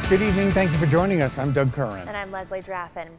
Good evening. Thank you for joining us. I'm Doug Currin. And I'm Leslie Draffin.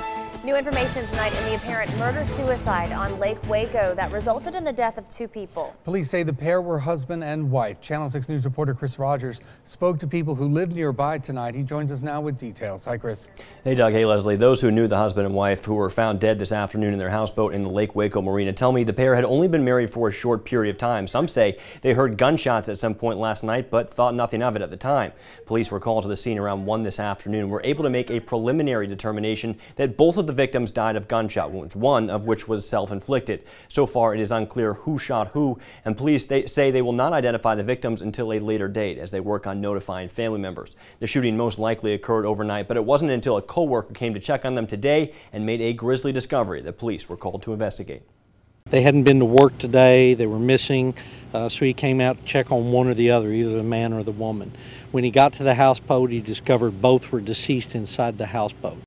New information tonight in the apparent murder-suicide on Lake Waco that resulted in the death of 2 people. Police say the pair were husband and wife. Channel 6 News reporter Chris Rogers spoke to people who live nearby tonight. He joins us now with details. Hi, Chris. Hey, Doug. Hey, Leslie. Those who knew the husband and wife who were found dead this afternoon in their houseboat in the Lake Waco marina tell me the pair had only been married for a short period of time. Some say they heard gunshots at some point last night but thought nothing of it at the time. Police were called to the scene around 1 this afternoon. Were able to make a preliminary determination that both of the victims died of gunshot wounds, one of which was self-inflicted. So far, it is unclear who shot who, and police say they will not identify the victims until a later date as they work on notifying family members. The shooting most likely occurred overnight, but it wasn't until a co-worker came to check on them today and made a grisly discovery that police were called to investigate. They hadn't been to work today, they were missing, so he came out to check on one or the other, either the man or the woman. When he got to the houseboat, he discovered both were deceased inside the houseboat.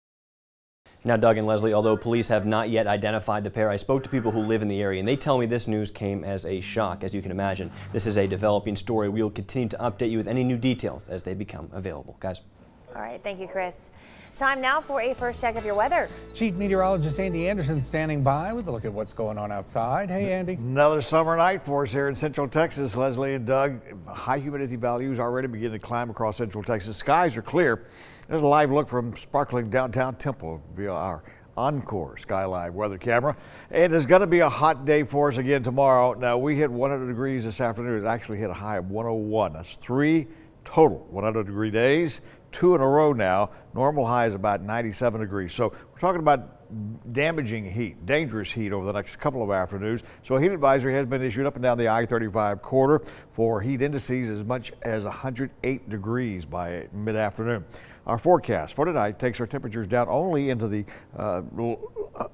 Now, Doug and Leslie, although police have not yet identified the pair, I spoke to people who live in the area, and they tell me this news came as a shock, as you can imagine. This is a developing story. We will continue to update you with any new details as they become available. Guys. All right, thank you, Chris. Time now for a first check of your weather. Chief Meteorologist Andersen standing by with a look at what's going on outside. Hey, Andy. Another summer night for us here in Central Texas. Leslie and Doug, high humidity values already beginning to climb across Central Texas. Skies are clear. There's a live look from sparkling downtown Temple via our Encore Sky Live weather camera. And it's going to be a hot day for us again tomorrow. Now, we hit 100 degrees this afternoon. It actually hit a high of 101. That's 3 total 100-degree days. 2 in a row now. Normal high is about 97 degrees. So we're talking about damaging heat, dangerous heat over the next couple of afternoons. So a heat advisory has been issued up and down the I-35 corridor for heat indices as much as 108 degrees by mid-afternoon. Our forecast for tonight takes our temperatures down only into the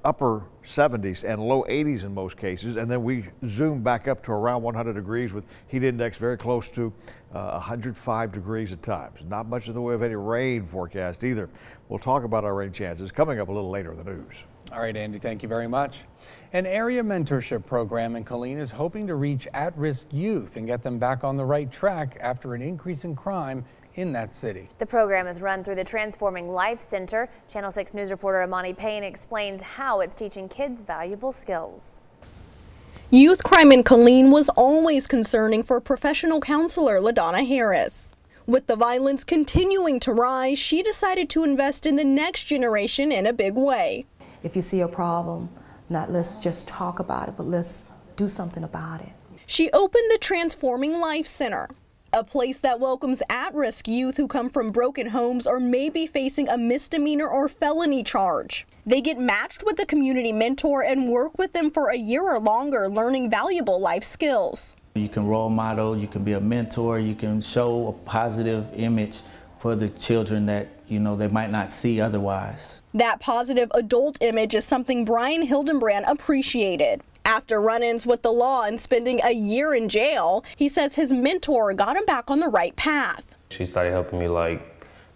upper 70s and low 80s in most cases, and then we zoom back up to around 100 degrees with heat index very close to 105 degrees at times. Not much in the way of any rain forecast either. We'll talk about our rain chances coming up a little later in the news. All right, Andy, thank you very much. An area mentorship program in Currin is hoping to reach at-risk youth and get them back on the right track after an increase in crime in that city. The program is run through the Transforming Life Center. Channel 6 News reporter Imani Payne explains how it's teaching kids valuable skills. Youth crime in Currin was always concerning for professional counselor LaDonna Harris. With the violence continuing to rise, she decided to invest in the next generation in a big way. If you see a problem, not let's just talk about it, but let's do something about it. She opened the Transforming Life Center, a place that welcomes at-risk youth who come from broken homes or may be facing a misdemeanor or felony charge. They get matched with a community mentor and work with them for a year or longer, learning valuable life skills. You can role model, you can be a mentor, you can show a positive image for the children that, they might not see otherwise. That positive adult image is something Brian Hildenbrand appreciated. After run-ins with the law and spending a year in jail, he says his mentor got him back on the right path. She started helping me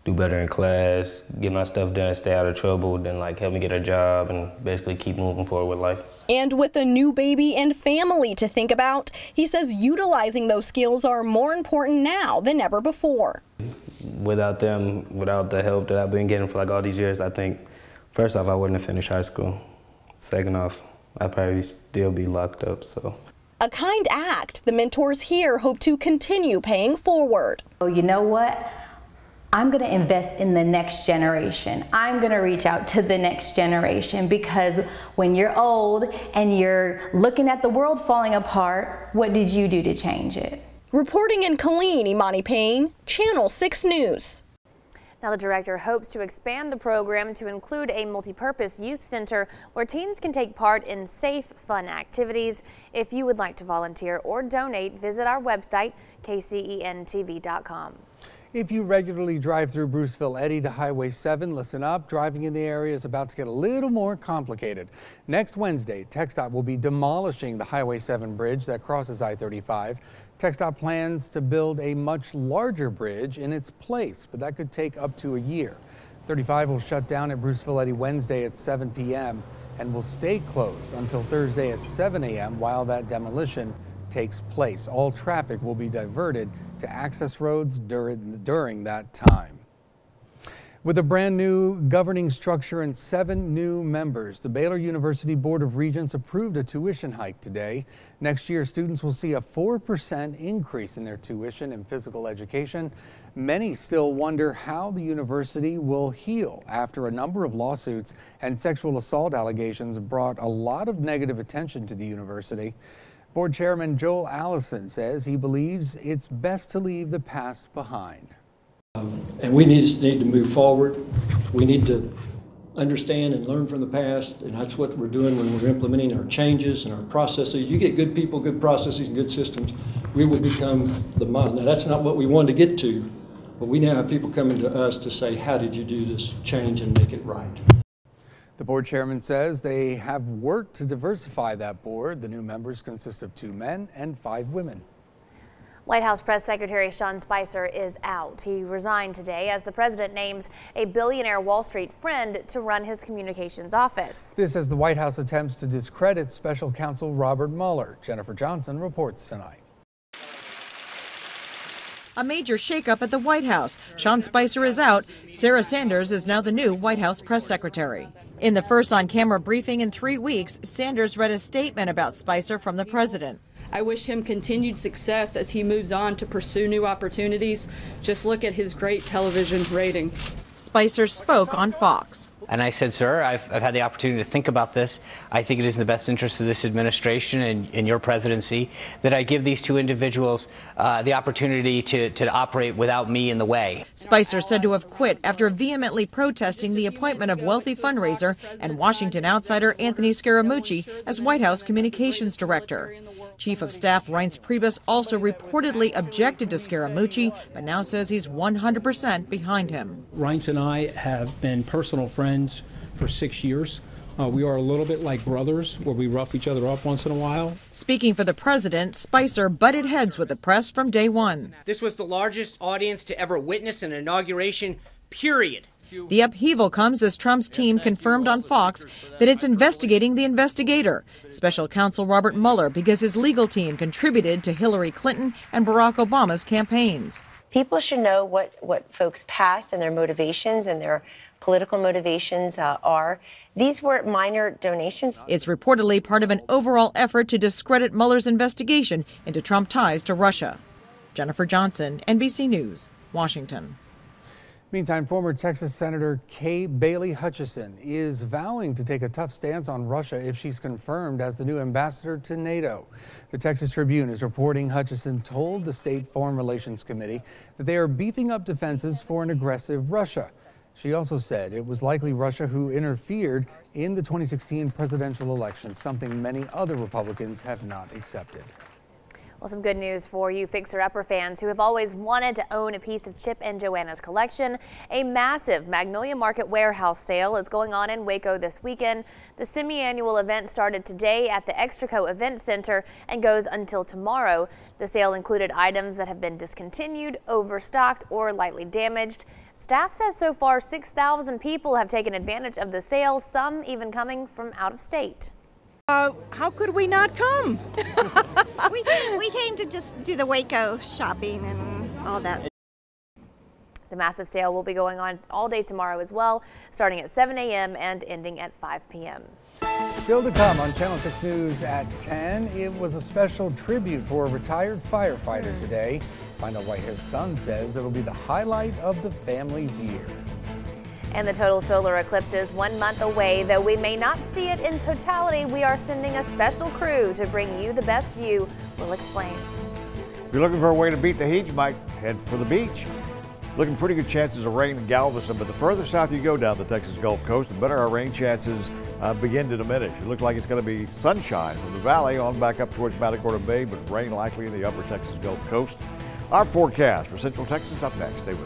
do better in class, get my stuff done, stay out of trouble, then help me get a job and basically keep moving forward with life. And with a new baby and family to think about, he says utilizing those skills are more important now than ever before. Without them, without the help that I've been getting for all these years, I think first off, I wouldn't have finished high school. Second off, I'd probably still be locked up, so. A kind act the mentors here hope to continue paying forward. Oh, you know what? I'm going to invest in the next generation. I'm going to reach out to the next generation because when you're old and you're looking at the world falling apart, what did you do to change it? Reporting in Currin, Imani Payne, Channel 6 News. Now, the director hopes to expand the program to include a multi-purpose youth center where teens can take part in safe, fun activities. If you would like to volunteer or donate, visit our website, KCEN-TV.com. If you regularly drive through Bruceville Eddy to Highway 7, listen up. Driving in the area is about to get a little more complicated. Next Wednesday, TxDOT will be demolishing the Highway 7 bridge that crosses I-35. TxDOT plans to build a much larger bridge in its place, but that could take up to a year. 35 will shut down at Bruceville Eddy Wednesday at 7 p.m. and will stay closed until Thursday at 7 a.m. while that demolition takes place. All traffic will be diverted to access roads during that time. With a brand new governing structure and 7 new members, the Baylor University Board of Regents approved a tuition hike today. Next year, students will see a 4% increase in their tuition in physical education. Many still wonder how the university will heal after a number of lawsuits and sexual assault allegations brought a lot of negative attention to the university. Board Chairman Joel Allison says he believes it's best to leave the past behind. And we need to move forward. We need to understand and learn from the past, and that's what we're doing when we're implementing our changes and our processes. You get good people, good processes, and good systems, we will become the model. Now, that's not what we wanted to get to, but we now have people coming to us to say, how did you do this change and make it right? The board chairman says they have worked to diversify that board. The new members consist of 2 men and 5 women. White House Press Secretary Sean Spicer is out. He resigned today as the president names a billionaire Wall Street friend to run his communications office. This as the White House attempts to discredit special counsel Robert Mueller. Jennifer Johnson reports tonight. A major shakeup at the White House. Sean Spicer is out. Sarah Sanders is now the new White House press secretary. In the first on-camera briefing in 3 weeks, Sanders read a statement about Spicer from the president. I wish him continued success as he moves on to pursue new opportunities. Just look at his great television ratings. Spicer spoke on Fox. And I said, sir, I've had the opportunity to think about this. I think it is in the best interest of this administration and your presidency that I give these 2 individuals the opportunity to operate without me in the way. Spicer said to have quit after vehemently protesting the appointment of wealthy fundraiser and Washington outsider Anthony Scaramucci as White House communications director. Chief of Staff Reince Priebus also reportedly objected to Scaramucci, but now says he's 100% behind him. Reince and I have been personal friends for 6 years. We are a little bit like brothers, where we rough each other up once in a while. Speaking for the president, Spicer butted heads with the press from day one. This was the largest audience to ever witness an inauguration, period. The upheaval comes as Trump's team confirmed on Fox that it's investigating the investigator, special counsel Robert Mueller, because his legal team contributed to Hillary Clinton and Barack Obama's campaigns. People should know what folks' past and their motivations and their political motivations are. These were minor donations. It's reportedly part of an overall effort to discredit Mueller's investigation into Trump ties to Russia. Jennifer Johnson, NBC News, Washington. Meantime, former Texas Senator Kay Bailey Hutchison is vowing to take a tough stance on Russia if she's confirmed as the new ambassador to NATO. The Texas Tribune is reporting Hutchison told the State Foreign Relations Committee that they are beefing up defenses for an aggressive Russia. She also said it was likely Russia who interfered in the 2016 presidential election, something many other Republicans have not accepted. Well, some good news for you Fixer-Upper fans who have always wanted to own a piece of Chip and Joanna's collection. A massive Magnolia Market warehouse sale is going on in Waco this weekend. The semi-annual event started today at the Extraco Event Center and goes until tomorrow. The sale included items that have been discontinued, overstocked, or lightly damaged. Staff says so far 6,000 people have taken advantage of the sale, some even coming from out of state. How could we not come? we came to just do the Waco shopping and all that. The massive sale will be going on all day tomorrow as well, starting at 7 a.m. and ending at 5 p.m. Still to come on Channel 6 News at 10, it was a special tribute for a retired firefighter today. Find out why his son says it'll be the highlight of the family's year. And the total solar eclipse is 1 month away. Though we may not see it in totality, we are sending a special crew to bring you the best view. We'll explain. If you're looking for a way to beat the heat, you might head for the beach. Looking pretty good chances of rain in Galveston, but the further south you go down the Texas Gulf Coast, the better our rain chances begin to diminish. It looks like it's going to be sunshine from the valley on back up towards Matagorda Bay, but rain likely in the upper Texas Gulf Coast. Our forecast for Central Texas up next. Stay with us.